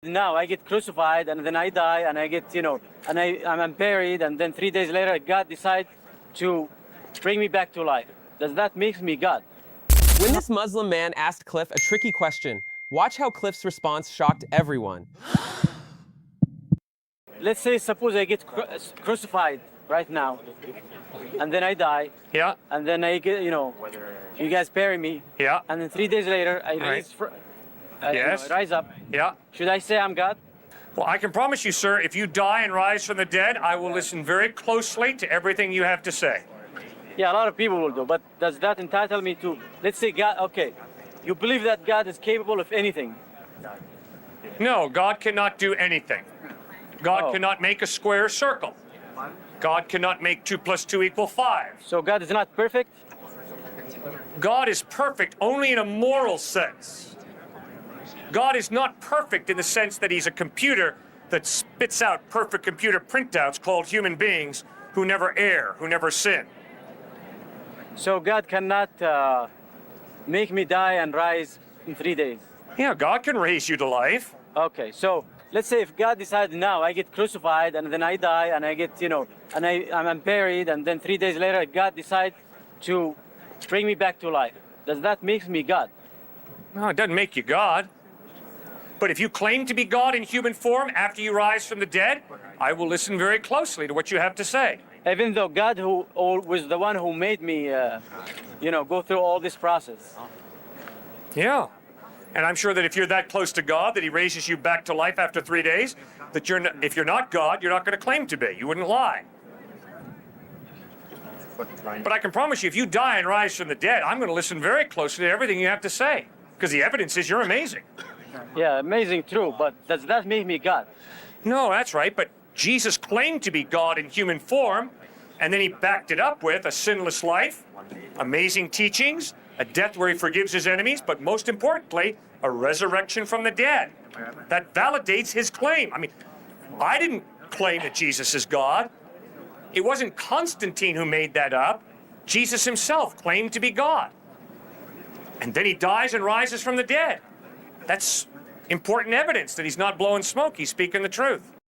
Now I get crucified and then I die and I get, and I'm buried, and then 3 days later God decides to bring me back to life. Does that make me God? When this Muslim man asked Cliffe a tricky question, watch how Cliffe's response shocked everyone. Let's say, suppose I get crucified right now, and then I die. Yeah. And then I get, you guys bury me. Yeah. And then 3 days later I Yes. rise up. Yeah. Should I say I'm God? Well, I can promise you, sir, if you die and rise from the dead, I will listen very closely to everything you have to say. Yeah, a lot of people will do, but does that entitle me to, let's say God, okay, you believe that God is capable of anything? No, God cannot do anything. God cannot make a square circle. God cannot make 2 + 2 = 5. So God is not perfect? God is perfect only in a moral sense. God is not perfect in the sense that he's a computer that spits out perfect computer printouts called human beings who never err, who never sin. So God cannot make me die and rise in 3 days? Yeah, God can raise you to life. Okay, so let's say if God decided now I get crucified and then I die and I get, and I'm buried, and then 3 days later God decides to bring me back to life. Does that make me God? No, it doesn't make you God. But if you claim to be God in human form after you rise from the dead, I will listen very closely to what you have to say. Even though God was the one who made me, go through all this process. Yeah. And I'm sure that if you're that close to God, that he raises you back to life after 3 days, that if you're not God, you're not going to claim to be. You wouldn't lie. But I can promise you, if you die and rise from the dead, I'm going to listen very closely to everything you have to say, because the evidence is you're amazing. Yeah, amazing, true, but does that make me God? No, that's right, but Jesus claimed to be God in human form, and then he backed it up with a sinless life, amazing teachings, a death where he forgives his enemies, but most importantly, a resurrection from the dead. That validates his claim. I mean, I didn't claim that Jesus is God. It wasn't Constantine who made that up. Jesus himself claimed to be God. And then he dies and rises from the dead. That's important evidence that he's not blowing smoke, he's speaking the truth.